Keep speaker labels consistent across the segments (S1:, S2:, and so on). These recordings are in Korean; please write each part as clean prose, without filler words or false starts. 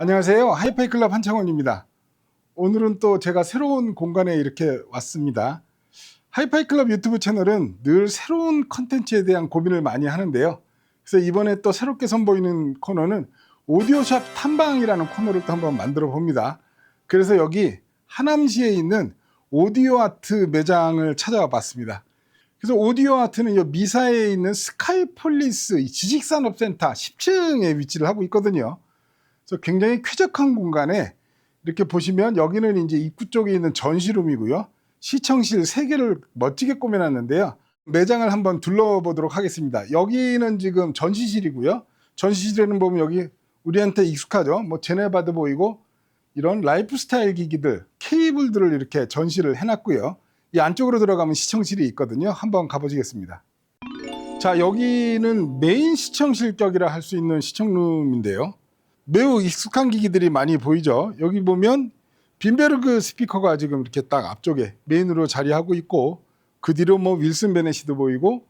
S1: 안녕하세요. 하이파이 클럽 한창원입니다. 오늘은 또 제가 새로운 공간에 이렇게 왔습니다. 하이파이 클럽 유튜브 채널은 늘 새로운 컨텐츠에 대한 고민을 많이 하는데요. 그래서 이번에 또 새롭게 선보이는 코너는 오디오샵 탐방이라는 코너를 또 한번 만들어 봅니다. 그래서 여기 하남시에 있는 오디오 아트 매장을 찾아와 봤습니다. 그래서 오디오 아트는 이 미사에 있는 스카이폴리스 지식산업센터 10층에 위치를 하고 있거든요. 그래서 굉장히 쾌적한 공간에 이렇게 보시면 여기는 이제 입구 쪽에 있는 전시룸이고요. 시청실 3개를 멋지게 꾸며놨는데요. 매장을 한번 둘러보도록 하겠습니다. 여기는 지금 전시실이고요. 전시실에는 보면 여기 우리한테 익숙하죠. 뭐 제네바도 보이고 이런 라이프 스타일 기기들, 케이블들을 이렇게 전시를 해놨고요. 이 안쪽으로 들어가면 시청실이 있거든요. 한번 가보시겠습니다. 자, 여기는 메인 시청실격이라 할 수 있는 시청룸인데요. 매우 익숙한 기기들이 많이 보이죠. 여기 보면 빈베르그 스피커가 지금 이렇게 딱 앞쪽에 메인으로 자리하고 있고, 그 뒤로 뭐 윌슨 베넷이도 보이고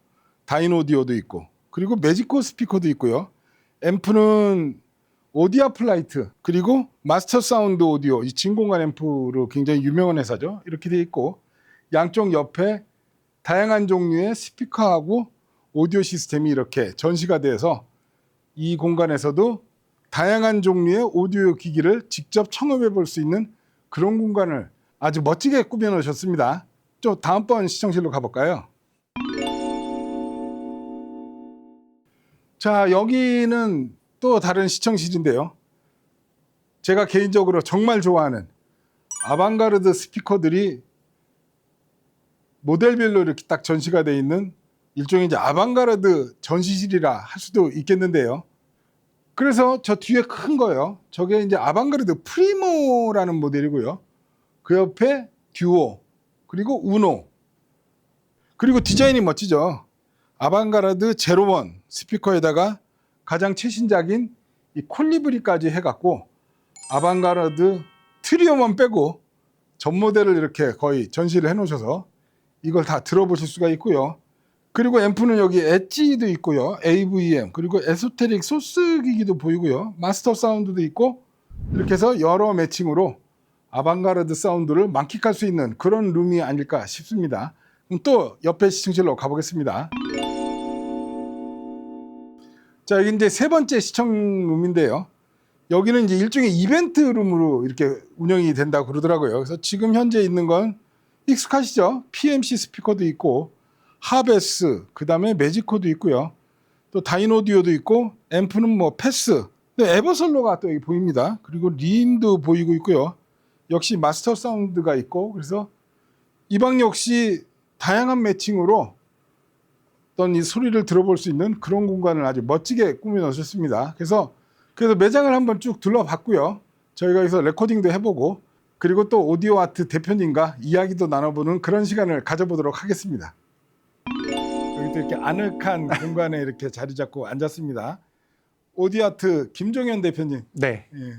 S1: 다인오디오도 있고, 그리고 매지코 스피커도 있고요. 앰프는 오디아 플라이트, 그리고 마스터 사운드 오디오, 이 진공관 앰프로 굉장히 유명한 회사죠. 이렇게 돼 있고, 양쪽 옆에 다양한 종류의 스피커하고 오디오 시스템이 이렇게 전시가 돼서 이 공간에서도 다양한 종류의 오디오 기기를 직접 청음해 볼 수 있는 그런 공간을 아주 멋지게 꾸며 놓으셨습니다. 좀 다음번 시청실로 가볼까요? 자, 여기는 또 다른 시청실인데요. 제가 개인적으로 정말 좋아하는 아방가르드 스피커들이 모델별로 이렇게 딱 전시가 되어 있는 일종의 이제 아방가르드 전시실이라 할 수도 있겠는데요. 그래서 저 뒤에 큰 거요. 저게 이제 아방가르드 프리모라는 모델이고요. 그 옆에 듀오, 그리고 우노, 그리고 디자인이 멋지죠. 아방가르드 제로원 스피커에다가 가장 최신작인 이 콜리브리까지 해갖고 아방가르드 트리오만 빼고 전 모델을 이렇게 거의 전시를 해놓으셔서 이걸 다 들어보실 수가 있고요. 그리고 앰프는 여기 엣지도 있고요. AVM, 그리고 에소테릭 소스 기기도 보이고요. 마스터 사운드도 있고, 이렇게 해서 여러 매칭으로 아방가르드 사운드를 만끽할 수 있는 그런 룸이 아닐까 싶습니다. 그럼 또 옆에 시청실로 가보겠습니다. 자, 여기 이제 세 번째 시청룸인데요. 여기는 이제 일종의 이벤트 룸으로 이렇게 운영이 된다고 그러더라고요. 그래서 지금 현재 있는 건 익숙하시죠? PMC 스피커도 있고, 하베스, 그 다음에 매지코도 있고요. 또 다인오디오도 있고, 앰프는 뭐 패스, 에버솔로가 또 여기 보입니다. 그리고 린도 보이고 있고요. 역시 마스터 사운드가 있고, 그래서 이 방 역시 다양한 매칭으로 어떤 이 소리를 들어볼 수 있는 그런 공간을 아주 멋지게 꾸며 놓으셨습니다. 그래서 매장을 한번 쭉 둘러봤고요. 저희가 여기서 레코딩도 해보고, 그리고 또 오디오 아트 대표님과 이야기도 나눠보는 그런 시간을 가져보도록 하겠습니다. 여기 또 이렇게 아늑한 공간에 이렇게 자리 잡고 앉았습니다. 오디오 아트 김종현 대표님.
S2: 네.
S1: 예,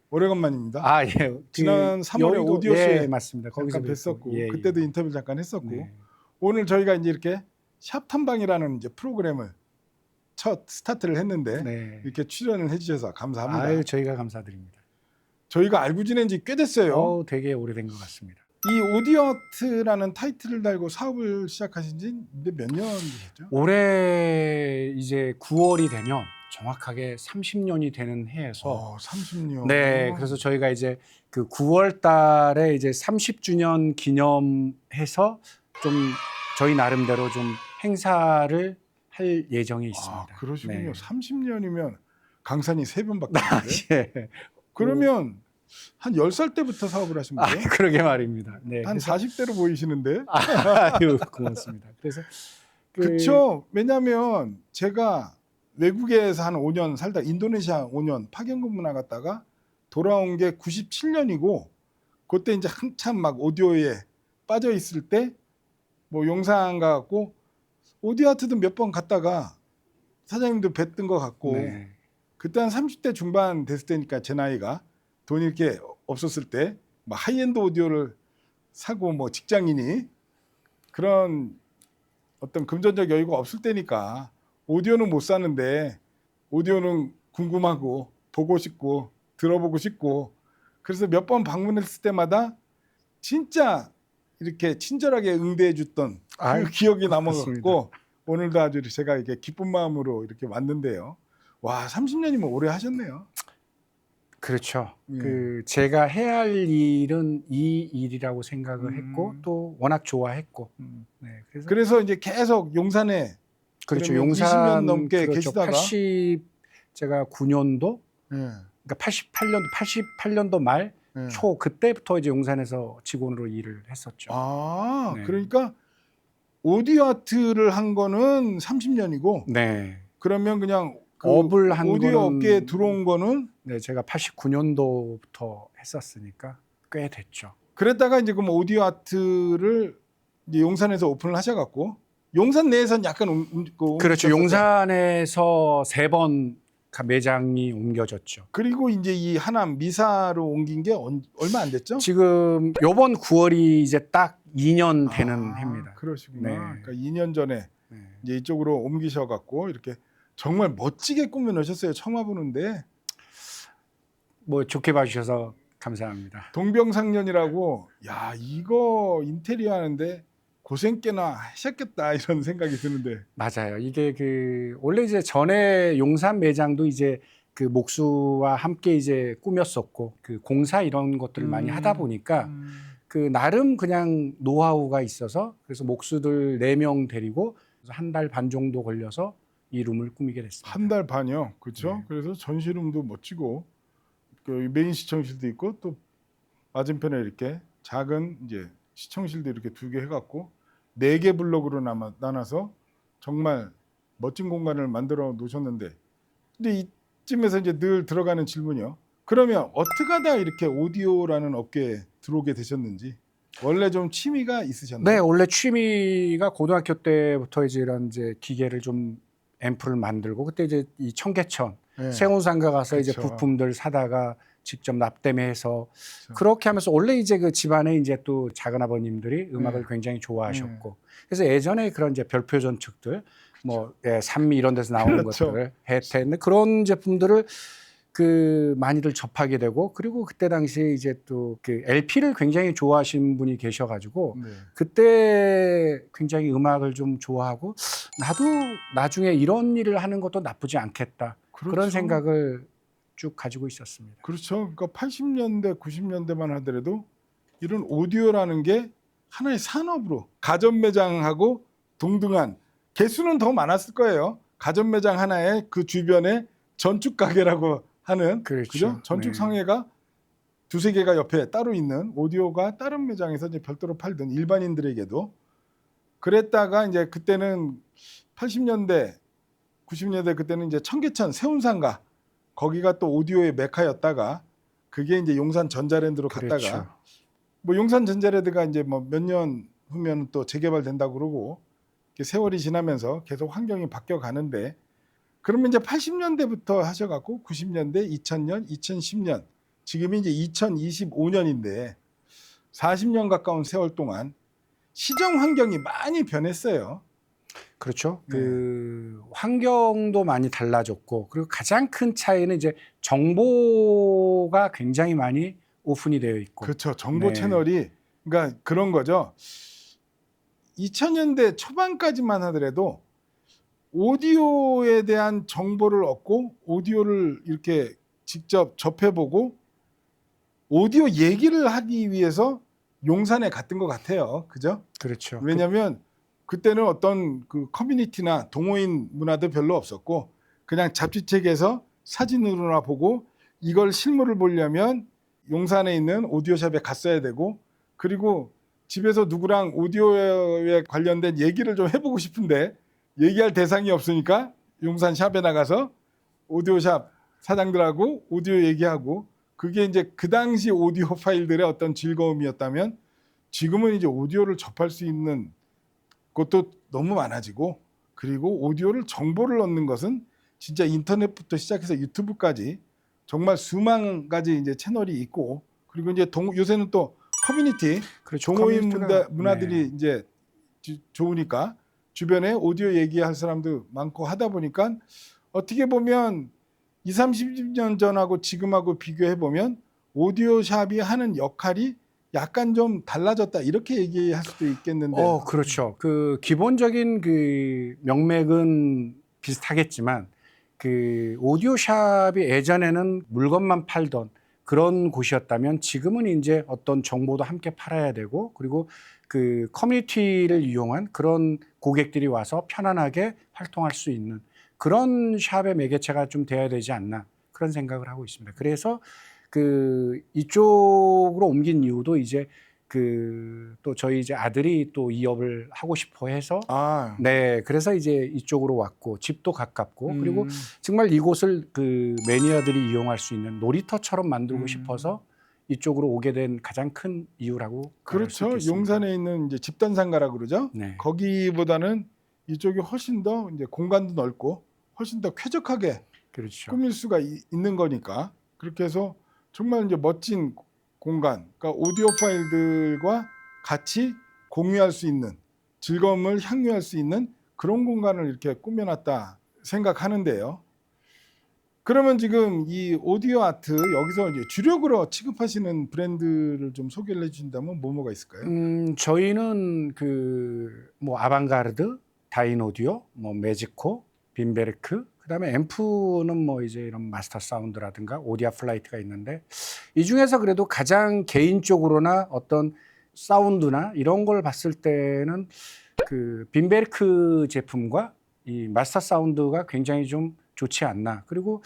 S1: 오래간만입니다.
S2: 아, 예.
S1: 지난 3월에
S2: 여의도,
S1: 오디오쇼에
S2: 예, 맞습니다.
S1: 잠깐
S2: 거기서
S1: 뵀었고,
S2: 예,
S1: 그때도
S2: 예.
S1: 인터뷰를 잠깐 했었고,
S2: 네.
S1: 오늘 저희가 이제 이렇게 샵 탐방이라는 이제 프로그램을 첫 스타트를 했는데
S2: 네.
S1: 이렇게 출연을 해주셔서 감사합니다.
S2: 아유, 저희가 감사드립니다.
S1: 저희가 알고 지낸 지 꽤 됐어요.
S2: 되게 오래된 것 같습니다.
S1: 이 오디오 아트라는 타이틀을 달고 사업을 시작하신 지 몇 년 되셨죠?
S2: 올해 이제 9월이 되면 정확하게 30년이 되는 해에서
S1: 30년.
S2: 네, 그래서 저희가 이제 그 9월 달에 이제 30주년 기념해서 좀 저희 나름대로 좀 행사를 할 예정이 있습니다.
S1: 그러시군요.
S2: 네.
S1: 30년이면 강산이 3번밖에 없는데.
S2: 예.
S1: 그러면 한 10살 때부터 사업을 하신 거예요?
S2: 그러게 말입니다. 네.
S1: 한
S2: 그래서
S1: 40대로 보이시는데.
S2: 아유, 고맙습니다. 그래서
S1: 그렇죠. 왜냐하면 제가 외국에서 한 5년 살다 인도네시아 5년 파견 근무 나갔다가 돌아온 게 97년이고, 그때 이제 한참 막 오디오에 빠져 있을 때 뭐 용산 가갖고 오디오 아트도 몇 번 갔다가 사장님도 뵀던 것 같고,
S2: 네.
S1: 그때 한 30대 중반 됐을 때니까 제 나이가 돈이 이렇게 없었을 때 막 하이엔드 오디오를 사고 뭐 직장인이 그런 어떤 금전적 여유가 없을 때니까 오디오는 못 사는데 오디오는 궁금하고 보고 싶고 들어보고 싶고 그래서 몇 번 방문했을 때마다 진짜 이렇게 친절하게 응대해 줬던
S2: 아이,
S1: 그 기억이
S2: 그렇습니다.
S1: 남아갖고 오늘도 아주 제가 이렇게 기쁜 마음으로 이렇게 왔는데요. 와, 30년이면 오래 하셨네요.
S2: 그렇죠.
S1: 예.
S2: 그 제가 해야 할 일은 이 일이라고 생각을 했고
S1: 음.
S2: 또 워낙 좋아했고.
S1: 음.
S2: 네, 그래서
S1: 그래서 이제 계속 용산에
S2: 그렇죠.
S1: 그러면
S2: 용산
S1: 20년 넘게
S2: 그렇죠.
S1: 계시다가
S2: 제가 9년도
S1: 예.
S2: 그러니까 88년도 말
S1: 예.
S2: 초 그때부터 이제 용산에서 직원으로 일을 했었죠.
S1: 아,
S2: 네.
S1: 그러니까 오디오 아트를 한 거는 30년이고
S2: 네.
S1: 그러면 그냥 그
S2: 업을 한
S1: 오디오
S2: 거는
S1: 업계에 들어온 거는
S2: 네, 제가 89년도부터 했었으니까 꽤 됐죠.
S1: 그랬다가 이제 그럼 오디오 아트를 이제 용산에서 오픈을 하셔갖고 용산 내에선 약간
S2: 그렇죠.
S1: 옮기셨었죠?
S2: 용산에서 3번 매장이 옮겨졌죠.
S1: 그리고 이제 이 하남 미사로 옮긴 게 얼마 안 됐죠?
S2: 지금 요번 9월이 이제 딱 2년 되는 해입니다.
S1: 그러시구나.
S2: 네.
S1: 그러니까 2년 전에
S2: 네.
S1: 이제 이쪽으로 옮기셔갖고 이렇게 정말 멋지게 꾸며 놓으셨어요. 처음 와보는데
S2: 뭐 좋게 봐주셔서 감사합니다.
S1: 동병상련이라고 야 이거 인테리어 하는데 고생 꽤나 하셨겠다 이런 생각이 드는데
S2: 맞아요. 이게 그 원래 이제 전에 용산 매장도 이제 그 목수와 함께 이제 꾸몄었고 그 공사 이런 것들을 많이 하다 보니까 그 나름 그냥 노하우가 있어서 그래서 목수들 4명 데리고 한 달 반 정도 걸려서 이 룸을 꾸미게 됐습니다.
S1: 한 달 반이요. 그렇죠?
S2: 네.
S1: 그래서 전시룸도 멋지고 그 메인 시청실도 있고 또 맞은편에 이렇게 작은 이제 시청실도 이렇게 2개 해갖고 4개 블록으로 나눠서 정말 멋진 공간을 만들어 놓으셨는데 근데 이쯤에서 이제 늘 들어가는 질문이요. 그러면 어떻게 하다 이렇게 오디오라는 업계에 들어오게 되셨는지 원래 좀 취미가 있으셨나요?
S2: 네, 원래 취미가 고등학교 때부터 이제 이런 이제 기계를 좀 앰프를 만들고 그때 이제 이 청계천
S1: 네.
S2: 세운상가 가서 이제
S1: 그쵸.
S2: 부품들 사다가 직접 납땜해서
S1: 그쵸.
S2: 그렇게 하면서 원래 이제 그 집안에 이제 또 작은 아버님들이 음악을 굉장히 좋아하셨고 그래서 예전에 그런 이제 별표 전축들 뭐 산미 이런 데서 나오는
S1: 그렇죠.
S2: 것들을 했는데 그런 제품들을 그 많이들 접하게 되고 그리고 그때 당시에 이제 또 그 LP를 굉장히 좋아하시는 분이 계셔가지고
S1: 네.
S2: 그때 굉장히 음악을 좀 좋아하고 나도 나중에 이런 일을 하는 것도 나쁘지 않겠다
S1: 그렇죠.
S2: 그런 생각을 쭉 가지고 있었습니다.
S1: 그렇죠. 그러니까 80년대, 90년대만 하더라도 이런 오디오라는 게 하나의 산업으로 가전 매장하고 동등한 개수는 더 많았을 거예요. 가전 매장 하나에 그 주변에 전축 가게라고 하는
S2: 그렇죠.
S1: 그죠? 전축
S2: 네.
S1: 상해가 2-3개가 옆에 따로 있는 오디오가 다른 매장에서 이제 별도로 팔던 일반인들에게도 그랬다가 이제 그때는 80년대, 90년대 그때는 이제 청계천 세운상가 거기가 또 오디오의 메카였다가 그게 이제 용산 전자랜드로 갔다가
S2: 그렇죠.
S1: 뭐 용산 전자랜드가 이제 뭐 몇 년 후면 또 재개발된다고 그러고 이렇게 세월이 지나면서 계속 환경이 바뀌어 가는데 그러면 이제 80년대부터 하셔갖고 90년대, 2000년, 2010년 지금이 이제 2025년인데 40년 가까운 세월 동안 시장 환경이 많이 변했어요.
S2: 그렇죠.
S1: 네.
S2: 그 환경도 많이 달라졌고 그리고 가장 큰 차이는 이제 정보가 굉장히 많이 오픈이 되어 있고
S1: 그렇죠. 정보
S2: 네.
S1: 채널이 그러니까 그런 거죠. 2000년대 초반까지만 하더라도 오디오에 대한 정보를 얻고 오디오를 이렇게 직접 접해보고 오디오 얘기를 하기 위해서 용산에 갔던 것 같아요. 그죠?
S2: 그렇죠.
S1: 왜냐하면 그때는 어떤 그 커뮤니티나 동호인 문화도 별로 없었고 그냥 잡지책에서 사진으로나 보고 이걸 실물을 보려면 용산에 있는 오디오샵에 갔어야 되고 그리고 집에서 누구랑 오디오에 관련된 얘기를 좀 해보고 싶은데 얘기할 대상이 없으니까 용산 샵에 나가서 오디오샵 사장들하고 오디오 얘기하고 그게 이제 그 당시 오디오 파일들의 어떤 즐거움이었다면 지금은 이제 오디오를 접할 수 있는 것도 너무 많아지고 그리고 오디오를 정보를 얻는 것은 진짜 인터넷부터 시작해서 유튜브까지 정말 수만 가지 이제 채널이 있고 그리고 이제 요새는 또 커뮤니티
S2: 그렇죠.
S1: 동호인
S2: 커뮤니티가,
S1: 문화들이
S2: 네.
S1: 이제 좋으니까 주변에 오디오 얘기할 사람도 많고 하다 보니까 어떻게 보면 20, 30년 전하고 지금하고 비교해 보면 오디오 샵이 하는 역할이 약간 좀 달라졌다 이렇게 얘기할 수도 있겠는데.
S2: 그렇죠. 그 기본적인 그 명맥은 비슷하겠지만 그 오디오 샵이 예전에는 물건만 팔던 그런 곳이었다면 지금은 이제 어떤 정보도 함께 팔아야 되고 그리고 그 커뮤니티를 이용한 그런 고객들이 와서 편안하게 활동할 수 있는 그런 샵의 매개체가 좀 돼야 되지 않나 그런 생각을 하고 있습니다. 그래서 그 이쪽으로 옮긴 이유도 이제 그 또 저희 이제 아들이 또 이 업을 하고 싶어 해서
S1: 아,
S2: 네, 그래서 이제 이쪽으로 왔고 집도 가깝고 그리고
S1: 음,
S2: 정말 이곳을 그 매니아들이 이용할 수 있는 놀이터처럼 만들고
S1: 음.
S2: 싶어서 이쪽으로 오게 된 가장 큰 이유라고 말할 수
S1: 그렇죠.
S2: 있겠습니다.
S1: 용산에 있는 이제 집단상가라 그러죠.
S2: 네,
S1: 거기보다는 이쪽이 훨씬 더 이제 공간도 넓고 훨씬 더 쾌적하게
S2: 그렇죠.
S1: 꾸밀 수가 있는 거니까 그렇게 해서 정말 이제 멋진 공간, 그러니까 오디오 파일들과 같이 공유할 수 있는 즐거움을 향유할 수 있는 그런 공간을 이렇게 꾸며놨다 생각하는데요. 그러면 지금 이 오디오 아트 여기서 이제 주력으로 취급하시는 브랜드를 좀 소개를 해주신다면 뭐가 있을까요?
S2: 저희는 그 뭐 아방가르드, 다인오디오, 뭐 매지코, 빈베르크, 그다음에 앰프는 뭐 이제 이런 마스터 사운드라든가 오디아 플라이트가 있는데 이 중에서 그래도 가장 개인적으로나 어떤 사운드나 이런 걸 봤을 때는 그 빈베르크 제품과 이 마스터 사운드가 굉장히 좀 좋지 않나. 그리고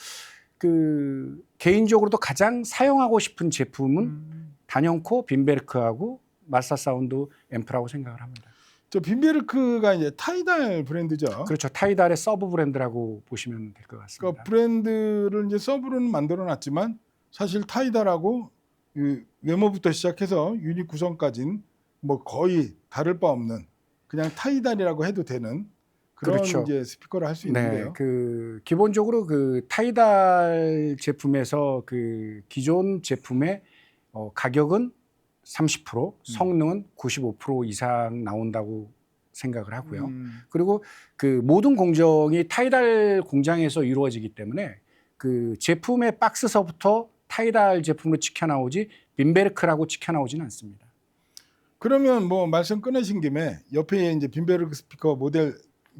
S2: 그 개인적으로도 가장 사용하고 싶은 제품은 단연코 빈베르크하고 마스터 사운드 앰프라고 생각을 합니다.
S1: 저 빈베르크가 이제 타이달 브랜드죠.
S2: 그렇죠. 타이달의 서브 브랜드라고 보시면 될 것 같습니다.
S1: 그러니까 브랜드를 이제 서브로는 만들어놨지만 사실 타이달하고 그 외모부터 시작해서 유닛 구성까지는 뭐 거의 다를 바 없는 그냥 타이달이라고 해도 되는 그런
S2: 그렇죠.
S1: 이제 스피커를 할 수
S2: 네,
S1: 있는데요.
S2: 그 기본적으로 그 타이달 제품에서 그 기존 제품의 가격은 30%, 성능은 95% 이상 나온다고 생각을 하고요. 그리고 그 모든 공정이 타이달 공장에서 이루어지기 때문에 그 제품의 박스서부터 타이달 제품으로 찍혀 나오지 빈베르크라고 찍혀 나오지는 않습니다.
S1: 그러면 뭐 말씀 꺼내신 김에 옆에 이제 빈베르크 스피커 모델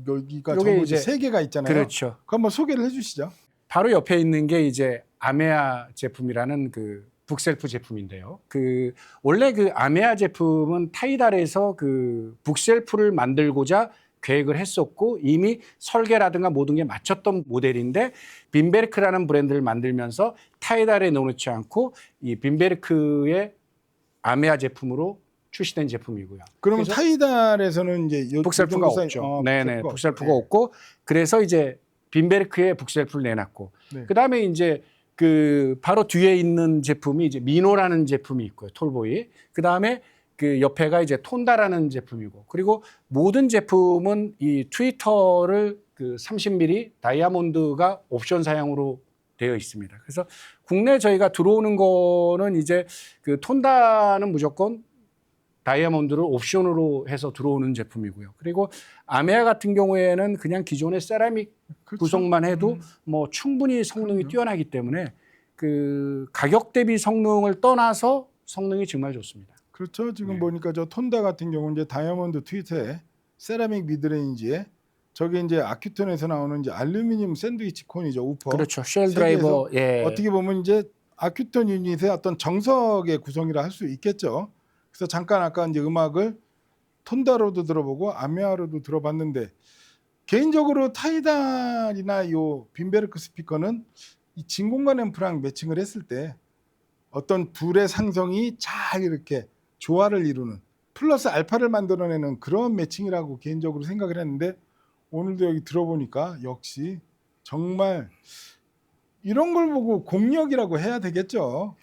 S1: 여기가
S2: 요게
S1: 전부
S2: 이제
S1: 이제 3개가 있잖아요.
S2: 그렇죠.
S1: 그 한번 소개를 해주시죠.
S2: 바로 옆에 있는 게 이제 아메아 제품이라는 그 북셀프 제품인데요. 그 원래 그 아메아 제품은 타이달에서 그 북셀프를 만들고자 계획을 했었고 이미 설계라든가 모든 게 맞췄던 모델인데 빈베르크라는 브랜드를 만들면서 타이달에 넣어놓지 않고 이 빈베르크의 아메아 제품으로 출시된 제품이고요.
S1: 그러면
S2: 그래서
S1: 타이달에서는 이제 요
S2: 북셀프가
S1: 정도 사이-
S2: 없죠. 네네,
S1: 북셀프가
S2: 북셀프가
S1: 없고.
S2: 없고 그래서 이제 빈베르크에 북셀프를 내놨고
S1: 네.
S2: 그다음에 이제 그 바로 뒤에 있는 제품이 이제 미노라는 제품이 있고요. 톨보이. 그다음에 그 옆에가 이제 톤다라는 제품이고 그리고 모든 제품은 이 트위터를 그 30mm 다이아몬드가 옵션 사양으로 되어 있습니다. 그래서 국내 저희가 들어오는 거는 이제 그 톤다는 무조건 다이아몬드를 옵션으로 해서 들어오는 제품이고요. 그리고 아메아 같은 경우에는 그냥 기존의 세라믹
S1: 그렇죠.
S2: 구성만 해도 뭐 충분히 성능이
S1: 그럼요.
S2: 뛰어나기 때문에 그 가격 대비 성능을 떠나서 성능이 정말 좋습니다.
S1: 그렇죠. 지금
S2: 네.
S1: 보니까 저 톤다 같은 경우는 이제 다이아몬드 트위터에 세라믹 미드레인지에 저게 이제 아큐톤에서 나오는 이제 알루미늄 샌드위치 콘이죠. 우퍼.
S2: 그렇죠. 쉘
S1: 세계에서
S2: 드라이버 예.
S1: 어떻게 보면 이제 아큐톤 유닛의 어떤 정석의 구성이라 할 수 있겠죠. 그래서 잠깐 아까 이제 음악을 톤다로도 들어보고 아메아로도 들어봤는데 개인적으로 타이달이나 요 빈베르크 스피커는 이 진공관 앰프랑 매칭을 했을 때 어떤 둘의 상성이 잘 이렇게 조화를 이루는 플러스 알파를 만들어내는 그런 매칭이라고 개인적으로 생각을 했는데 오늘도 여기 들어보니까 역시 정말 이런 걸 보고 공력이라고 해야 되겠죠.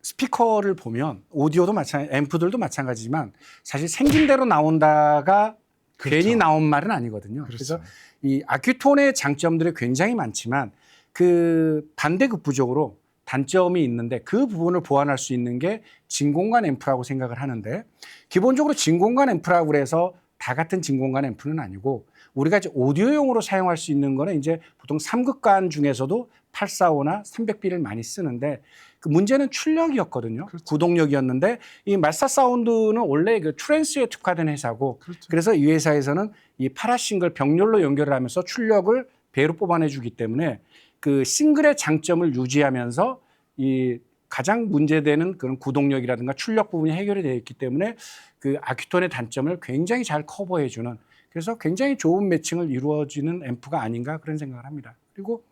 S2: 스피커를 보면 오디오도 마찬가지, 앰프들도 마찬가지지만 사실 생긴 대로 나온다가
S1: 그렇죠.
S2: 괜히 나온 말은 아니거든요.
S1: 그렇죠.
S2: 그래서 이 아큐톤의 장점들이 굉장히 많지만 그 반대급부적으로 단점이 있는데 그 부분을 보완할 수 있는 게 진공관 앰프라고 생각을 하는데 기본적으로 진공관 앰프라고 해서 다 같은 진공관 앰프는 아니고 우리가 이제 오디오용으로 사용할 수 있는 거는 이제 보통 3극관 중에서도 845나 300B를 많이 쓰는데 그 문제는 출력이었거든요.
S1: 그렇죠.
S2: 구동력이었는데 이 마스터 사운드는 원래 그 트랜스에 특화된 회사고
S1: 그렇죠.
S2: 그래서 이 회사에서는 이 파라싱글 병렬로 연결을 하면서 출력을 배로 뽑아내 주기 때문에 그 싱글의 장점을 유지하면서 이 가장 문제되는 그런 구동력이라든가 출력 부분이 해결이 되어 있기 때문에 그 아큐톤의 단점을 굉장히 잘 커버해 주는 그래서 굉장히 좋은 매칭을 이루어지는 앰프가 아닌가 그런 생각을 합니다. 그리고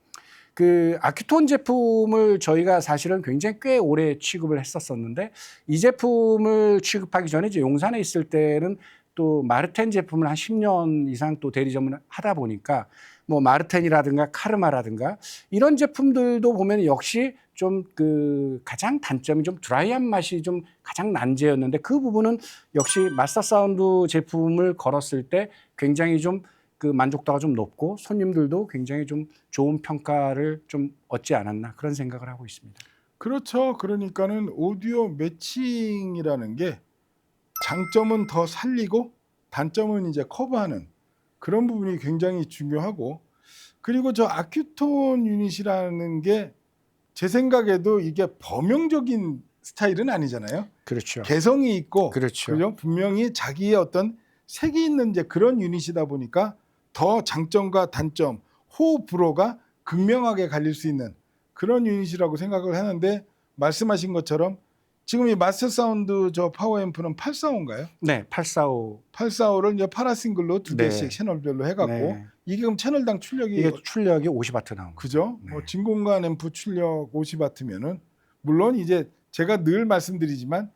S2: 그 아큐톤 제품을 저희가 사실은 굉장히 꽤 오래 취급을 했었었는데 이 제품을 취급하기 전에 이제 용산에 있을 때는 또 마르텐 제품을 한 10년 이상 또 대리점을 하다 보니까 뭐 마르텐이라든가 카르마라든가 이런 제품들도 보면 역시 좀 그 가장 단점이 좀 드라이한 맛이 좀 가장 난제였는데 그 부분은 역시 마스터 사운드 제품을 걸었을 때 굉장히 좀 그 만족도가 좀 높고 손님들도 굉장히 좀 좋은 평가를 좀 얻지 않았나 그런 생각을 하고 있습니다.
S1: 그렇죠. 그러니까는 오디오 매칭이라는 게 장점은 더 살리고 단점은 이제 커버하는 그런 부분이 굉장히 중요하고 그리고 저 아큐톤 유닛이라는 게 제 생각에도 이게 범용적인 스타일은 아니잖아요.
S2: 그렇죠.
S1: 개성이 있고
S2: 그렇죠.
S1: 그죠? 분명히 자기의 어떤 색이 있는 이제 그런 유닛이다 보니까 더 장점과 단점, 호흡 불호가 극명하게 갈릴 수 있는 그런 유닛이라고 생각을 하는데 말씀하신 것처럼 지금 이 마스터 사운드 저 파워 앰프는 845인가요?
S2: 네, 845.
S1: 845를 이제 파라싱글로 두
S2: 네.
S1: 개씩 채널별로 해갖고
S2: 네.
S1: 이게 그럼 채널당 출력이
S2: 이게 출력이 50와트 나온 거죠.
S1: 그죠?
S2: 네.
S1: 뭐 진공관 앰프 출력 50W면은 물론 이제 제가 늘 말씀드리지만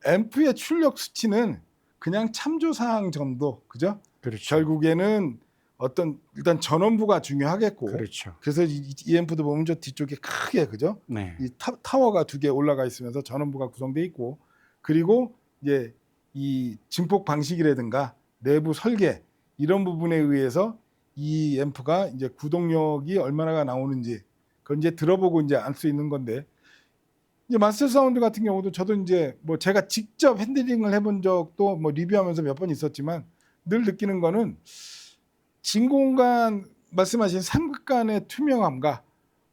S1: 앰프의 출력 수치는 그냥 참조 사항 정도, 그죠?
S2: 그렇죠.
S1: 결국에는 어떤 일단 전원부가 중요하겠고,
S2: 그렇죠.
S1: 그래서 이 앰프도 보면 저 뒤쪽에 크게 그죠?
S2: 네.
S1: 이 타워가 두 개 올라가 있으면서 전원부가 구성돼 있고, 그리고 이제 이 증폭 방식이라든가 내부 설계 이런 부분에 의해서 이 앰프가 이제 구동력이 얼마나가 나오는지 그건 이제 들어보고 이제 알 수 있는 건데 이제 마스터 사운드 같은 경우도 저도 이제 뭐 제가 직접 핸들링을 해본 적도 뭐 리뷰하면서 몇 번 있었지만 늘 느끼는 거는 진공관 말씀하신 삼극관의 투명함과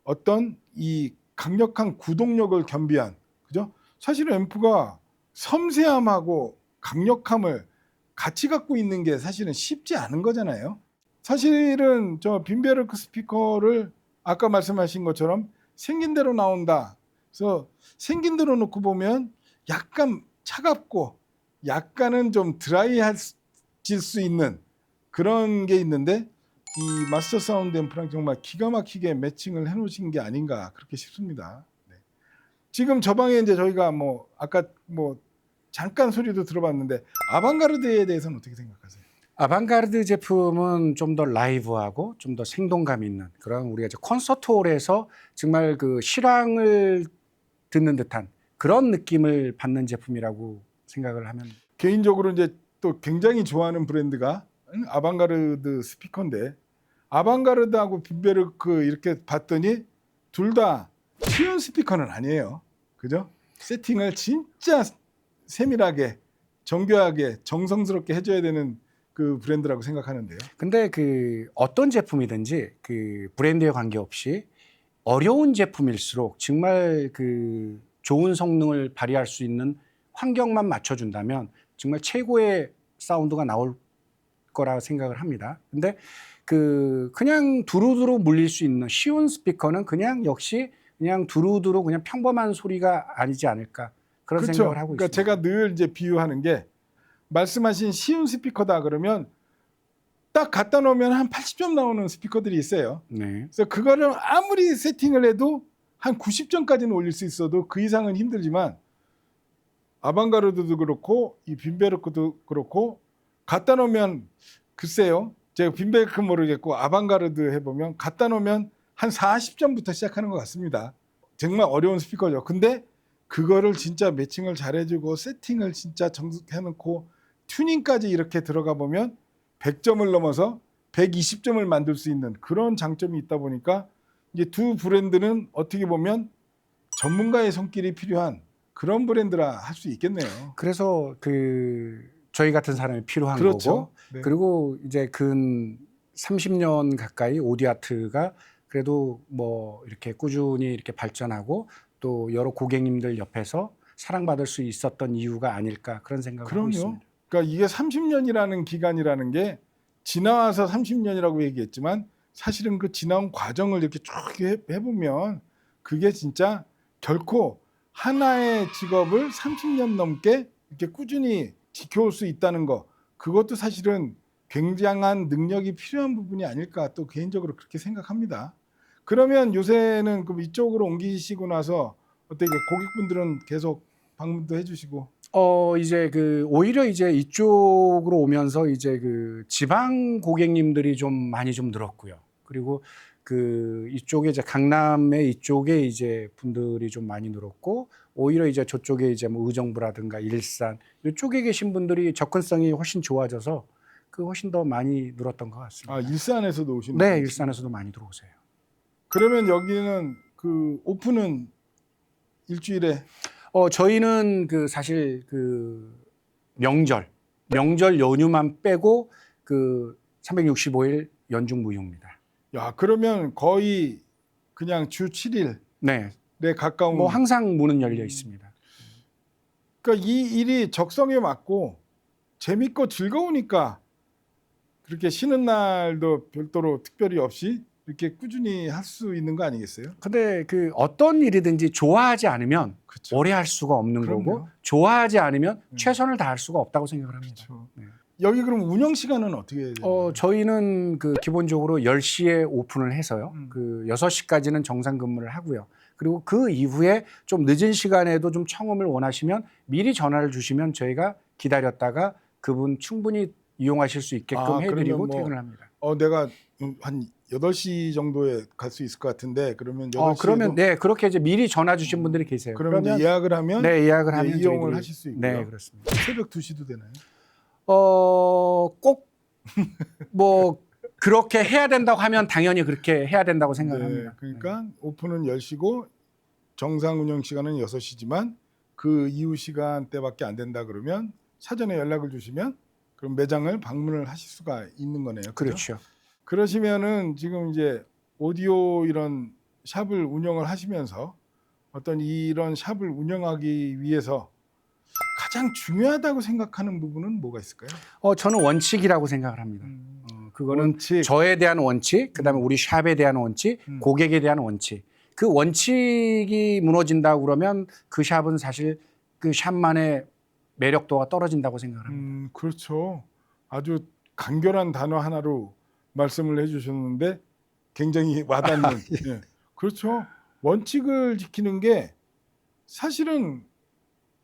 S1: 어떤 이 강력한 구동력을 겸비한 그죠? 사실은 앰프가 섬세함하고 강력함을 같이 갖고 있는 게 사실은 쉽지 않은 거잖아요. 사실은 저 빈베르크 스피커를 아까 말씀하신 것처럼 생긴 대로 나온다. 그래서 생긴 대로 놓고 보면 약간 차갑고 약간은 좀 드라이해질 수 있는 그런 게 있는데 이 마스터 사운드 앰프랑 정말 기가 막히게 매칭을 해놓으신 게 아닌가 그렇게 싶습니다. 네. 지금 저 방에 이제 저희가 뭐 아까 뭐 잠깐 소리도 들어봤는데 아방가르드에 대해서는 어떻게 생각하세요?
S2: 아방가르드 제품은 좀 더 라이브하고 좀 더 생동감 있는 그런 우리가 이제 콘서트홀에서 정말 그 실황을 듣는 듯한 그런 느낌을 받는 제품이라고 생각을 하면
S1: 개인적으로 이제 또 굉장히 좋아하는 브랜드가 아방가르드 스피커인데 아방가르드하고 빈베르크 이렇게 봤더니 둘 다 쉬운 스피커는 아니에요. 그죠? 세팅을 진짜 세밀하게 정교하게 정성스럽게 해줘야 되는 그 브랜드라고 생각하는데요.
S2: 근데 그 어떤 제품이든지 그 브랜드에 관계없이 어려운 제품일수록 정말 그 좋은 성능을 발휘할 수 있는 환경만 맞춰준다면 정말 최고의 사운드가 나올 거라 생각을 합니다. 근데 그 그냥 두루두루 물릴 수 있는 쉬운 스피커는 그냥 역시 그냥 두루두루 그냥 평범한 소리가 아니지 않을까 그런
S1: 그렇죠.
S2: 생각을 하고
S1: 그러니까
S2: 있습니다.
S1: 제가 늘 이제 비유하는 게 말씀하신 쉬운 스피커다 그러면 딱 갖다 놓으면 한 80점 나오는 스피커들이 있어요.
S2: 네.
S1: 그래서 그거를 아무리 세팅을 해도 한 90점까지는 올릴 수 있어도 그 이상은 힘들지만 아방가르드도 그렇고 이 빈베르크도 그렇고 갖다 놓으면 글쎄요. 제가 빈베르크 모르겠고 아방가르드 해보면 갖다 놓으면 한 40점부터 시작하는 것 같습니다. 정말 어려운 스피커죠. 근데 그거를 진짜 매칭을 잘해주고 세팅을 진짜 정숙해놓고 튜닝까지 이렇게 들어가 보면 100점을 넘어서 120점을 만들 수 있는 그런 장점이 있다 보니까 이제 두 브랜드는 어떻게 보면 전문가의 손길이 필요한 그런 브랜드라 할 수 있겠네요.
S2: 그래서 그 저희 같은 사람이 필요한
S1: 그렇죠.
S2: 거고
S1: 네.
S2: 그리고 이제 근 30년 가까이 오디아트가 그래도 뭐 이렇게 꾸준히 이렇게 발전하고 또 여러 고객님들 옆에서 사랑받을 수 있었던 이유가 아닐까 그런 생각을 하고
S1: 그럼요.
S2: 있습니다.
S1: 그러니까 이게 30년이라는 기간이라는 게 지나와서 30년이라고 얘기했지만 사실은 그 지나온 과정을 이렇게 쭉 해보면 그게 진짜 결코 하나의 직업을 30년 넘게 이렇게 꾸준히 지켜올 수 있다는 거, 그것도 사실은 굉장한 능력이 필요한 부분이 아닐까 또 개인적으로 그렇게 생각합니다. 그러면 요새는 그럼 이쪽으로 옮기시고 나서 어떻게 고객분들은 계속 방문도 해주시고.
S2: 이제 그 오히려 이제 이쪽으로 오면서 이제 그 지방 고객님들이 좀 많이 좀 늘었고요. 그리고 그 이쪽에 이제 강남의 이쪽에 이제 분들이 좀 많이 늘었고, 오히려 이제 저쪽에 이제 뭐 의정부라든가 일산 이쪽에 계신 분들이 접근성이 훨씬 좋아져서 그 훨씬 더 많이 늘었던 것 같습니다.
S1: 아, 일산에서도 오시는
S2: 네,
S1: 분이시구나.
S2: 일산에서도 많이 들어오세요.
S1: 그러면 여기는 그 오픈은 일주일에
S2: 저희는 그 사실 그 명절 연휴만 빼고 그 365일 연중 무휴입니다.
S1: 야, 그러면 거의 그냥 주 7일에
S2: 네,
S1: 가까운.
S2: 뭐 항상 문은 열려 있습니다.
S1: 그러니까 이 일이 적성에 맞고 재밌고 즐거우니까 그렇게 쉬는 날도 별도로 특별히 없이 이렇게 꾸준히 할 수 있는 거 아니겠어요?
S2: 근데 그 어떤 일이든지 좋아하지 않으면
S1: 그렇죠.
S2: 오래 할 수가 없는
S1: 그럼요.
S2: 거고, 좋아하지 않으면 최선을 다할 수가 없다고 생각을 합니다.
S1: 그렇죠.
S2: 네.
S1: 여기 그럼 운영 시간은 어떻게 해야 돼요?
S2: 저희는 그 기본적으로 10시에 오픈을 해서요.
S1: 음.
S2: 그 6시까지는 정상 근무를 하고요. 그리고 그 이후에 좀 늦은 시간에도 좀 청음을 원하시면 미리 전화를 주시면 저희가 기다렸다가 그분 충분히 이용하실 수 있게끔
S1: 아,
S2: 해드리고
S1: 그러면 뭐
S2: 퇴근을 합니다.
S1: 내가 한 8시 정도에 갈 수 있을 것 같은데 그러면 8시에도
S2: 그러면 네, 그렇게 이제 미리 전화 주신 분들이 계세요.
S1: 그러면 이제 예약을 하면
S2: 네, 예약을
S1: 네,
S2: 하면
S1: 이용을
S2: 저희들이-
S1: 하실 수 있고요.
S2: 네, 그렇습니다.
S1: 새벽 2시도 되나요?
S2: 꼭 뭐 그렇게 해야 된다고 하면 당연히 그렇게 해야 된다고 생각합니다.
S1: 네, 그러니까 오픈은 10시고 정상 운영 시간은 6시지만 그 이후 시간대밖에 안 된다 그러면 사전에 연락을 주시면 그럼 매장을 방문을 하실 수가 있는 거네요. 그렇죠?
S2: 그렇죠.
S1: 그러시면은 지금 이제 오디오 이런 샵을 운영을 하시면서 어떤 이런 샵을 운영하기 위해서 가장 중요하다고 생각하는 부분은 뭐가 있을까요?
S2: 저는 원칙이라고 생각을 합니다. 그거는
S1: 원칙.
S2: 저에 대한 원칙, 그다음에 우리 샵에 대한 원칙, 고객에 대한 원칙. 그 원칙이 무너진다고 그러면 그 샵은 사실 그 샵만의 매력도가 떨어진다고 생각을 합니다.
S1: 그렇죠. 아주 간결한 단어 하나로 말씀을 해주셨는데 굉장히 와닿는. 예. 그렇죠. 원칙을 지키는 게 사실은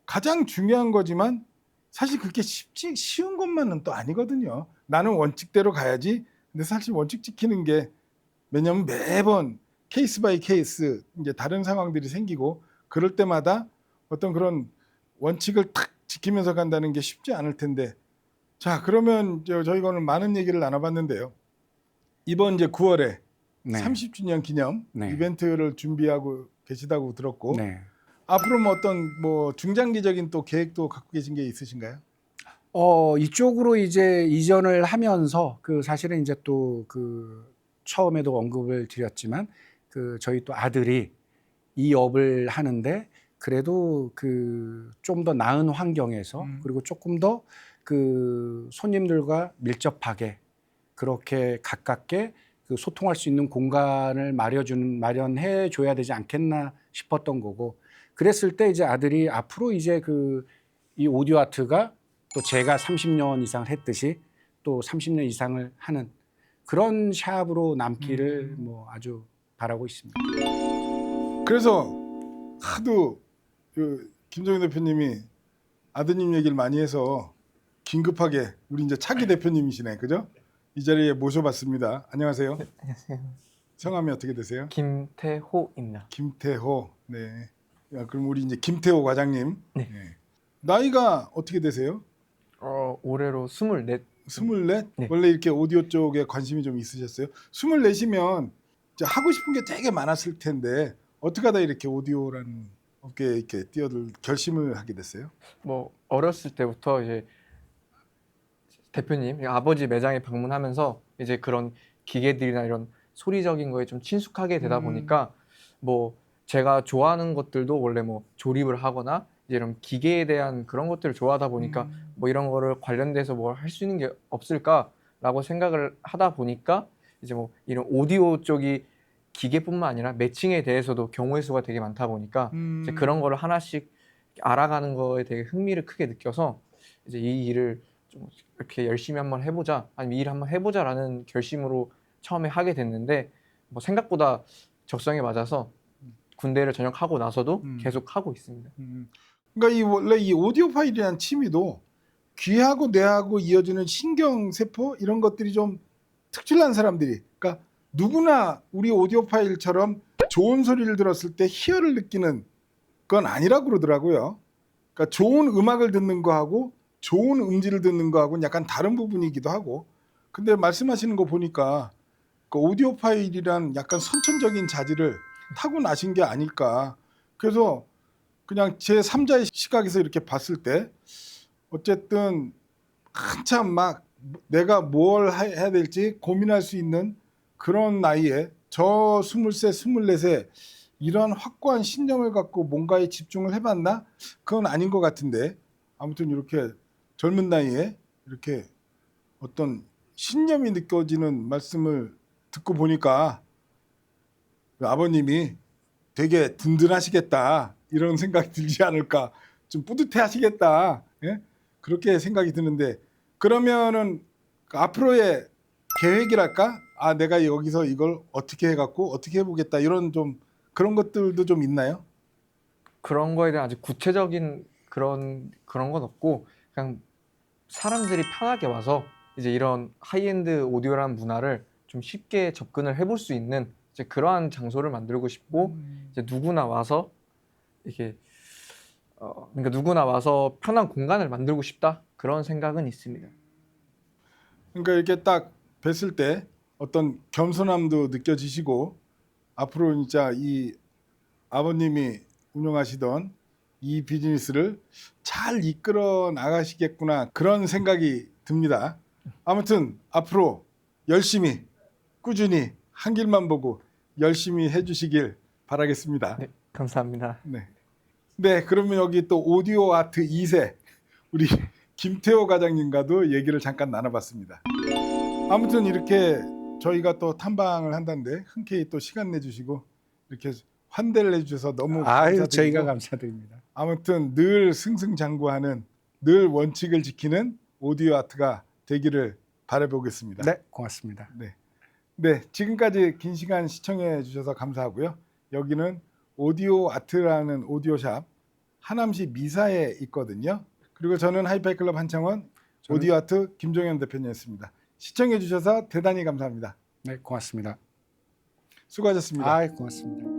S1: 가장 중요한 거지만 사실 그렇게 쉬운 것만은 또 아니거든요. 나는 원칙대로 가야지. 근데 사실 원칙 지키는 게 왜냐하면 매번 케이스 바이 케이스 이제 다른 상황들이 생기고 그럴 때마다 어떤 그런 원칙을 탁 지키면서 간다는 게 쉽지 않을 텐데. 자, 그러면 저희가 오늘 많은 얘기를 나눠봤는데요. 이번 이제 9월에
S2: 네.
S1: 30주년 기념
S2: 네.
S1: 이벤트를 준비하고 계시다고 들었고
S2: 네.
S1: 앞으로 뭐 어떤 뭐 중장기적인 또 계획도 갖고 계신 게 있으신가요?
S2: 이쪽으로 이제 이전을 하면서 그 사실은 이제 또 그 처음에도 언급을 드렸지만 그 저희 또 아들이 이 업을 하는데 그래도 그 좀 더 나은 환경에서 그리고 조금 더 그 손님들과 밀접하게 그렇게 가깝게 그 소통할 수 있는 공간을 마련해 줘야 되지 않겠나 싶었던 거고, 그랬을 때 이제 아들이 앞으로 이제 그 이 오디오 아트가 또 제가 30년 이상을 했듯이 또 30년 이상을 하는 그런 샵으로 남기를 뭐 아주 바라고 있습니다.
S1: 그래서 하도 그 김정인 대표님이 아드님 얘기를 많이 해서 긴급하게 우리 이제 차기 대표님이시네, 그죠? 이 자리에 모셔봤습니다. 안녕하세요.
S3: 안녕하세요.
S1: 성함이 어떻게 되세요?
S3: 김태호입니다.
S1: 김태호. 네. 야, 그럼 우리 이제 김태호 과장님.
S3: 네.
S1: 나이가 어떻게 되세요?
S3: 올해로 24.
S1: 24?
S3: 네.
S1: 원래 이렇게 오디오 쪽에 관심이 좀 있으셨어요? 24시면 이제 하고 싶은 게 되게 많았을 텐데 어떻게 하다 이렇게 오디오라는 업계에 이렇게 뛰어들 결심을 하게 됐어요?
S3: 뭐 어렸을 때부터 이제 대표님 아버지 매장에 방문하면서 이제 그런 기계들이나 이런 소리적인 거에 좀 친숙하게 되다 보니까 뭐 제가 좋아하는 것들도 원래 뭐 조립을 하거나 이제 이런 기계에 대한 그런 것들을 좋아하다 보니까 뭐 이런 거를 관련돼서 뭘 할 수 있는 게 없을까라고 생각을 하다 보니까 이제 뭐 이런 오디오 쪽이 기계뿐만 아니라 매칭에 대해서도 경우의 수가 되게 많다 보니까 이제 그런 거를 하나씩 알아가는 거에 되게 흥미를 크게 느껴서 이제 이 일을 좀 이렇게 열심히 한번 해보자, 아니면 이 일을 한번 해보자라는 결심으로 처음에 하게 됐는데 뭐 생각보다 적성에 맞아서 군대를 전역하고 나서도 계속 하고 있습니다.
S1: 그러니까 이 원래 이 오디오 파일이라는 취미도 귀하고 뇌하고 이어지는 신경 세포 이런 것들이 좀 특출난 사람들이, 그러니까 누구나 우리 오디오 파일처럼 좋은 소리를 들었을 때 희열을 느끼는 건 아니라고 그러더라고요. 그러니까 좋은 음악을 듣는 거하고 좋은 음질을 듣는 거하고는 약간 다른 부분이기도 하고. 근데 말씀하시는 거 보니까 그 오디오 파일이란 약간 선천적인 자질을 타고 나신 게 아닐까. 그래서 그냥 제 3자의 시각에서 이렇게 봤을 때 어쨌든 한참 막 내가 뭘 해야 될지 고민할 수 있는 그런 나이에 저 23, 24세 이런 확고한 신념을 갖고 뭔가에 집중을 해봤나? 그건 아닌 것 같은데 아무튼 이렇게 젊은 나이에 이렇게 어떤 신념이 느껴지는 말씀을 듣고 보니까 아버님이 되게 든든하시겠다 이런 생각이 들지 않을까, 좀 뿌듯해 하시겠다, 예? 그렇게 생각이 드는데, 그러면은 그 앞으로의 계획이랄까, 아 내가 여기서 이걸 어떻게 해갖고 어떻게 해보겠다 이런 좀 그런 것들도 좀 있나요?
S3: 그런 거에 대한 아주 구체적인 그런 건 없고 그냥 사람들이 편하게 와서 이제 이런 하이엔드 오디오라는 문화를 좀 쉽게 접근을 해볼 수 있는 이제 그러한 장소를 만들고 싶고 이제 누구나 와서 이렇게 그러니까 누구나 와서 편한 공간을 만들고 싶다 그런 생각은 있습니다.
S1: 그러니까 이렇게 딱 뵀을 때 어떤 겸손함도 느껴지시고 앞으로 진짜 이 아버님이 운영하시던 이 비즈니스를 잘 이끌어 나가시겠구나 그런 생각이 듭니다. 아무튼 앞으로 열심히 꾸준히 한 길만 보고 열심히 해주시길 바라겠습니다.
S3: 네, 감사합니다.
S1: 네. 네, 그러면 여기 또 오디오 아트 2세 우리 김태호 과장님과도 얘기를 잠깐 나눠봤습니다. 아무튼 이렇게 저희가 또 탐방을 한다는데 흔쾌히 또 시간 내주시고 이렇게 환대를 해주셔서 너무
S2: 아유,
S1: 감사드리고,
S2: 저희가 감사드립니다.
S1: 아무튼 늘 승승장구하는, 늘 원칙을 지키는 오디오 아트가 되기를 바라보겠습니다.
S2: 네, 고맙습니다.
S1: 네. 네, 지금까지 긴 시간 시청해 주셔서 감사하고요. 여기는 오디오 아트라는 오디오샵 하남시 미사에 있거든요. 그리고 저는 하이파이 클럽 한창원 오디오 아트 김종현 대표님이었습니다. 시청해 주셔서 대단히 감사합니다.
S2: 네, 고맙습니다.
S1: 수고하셨습니다.
S2: 아, 고맙습니다.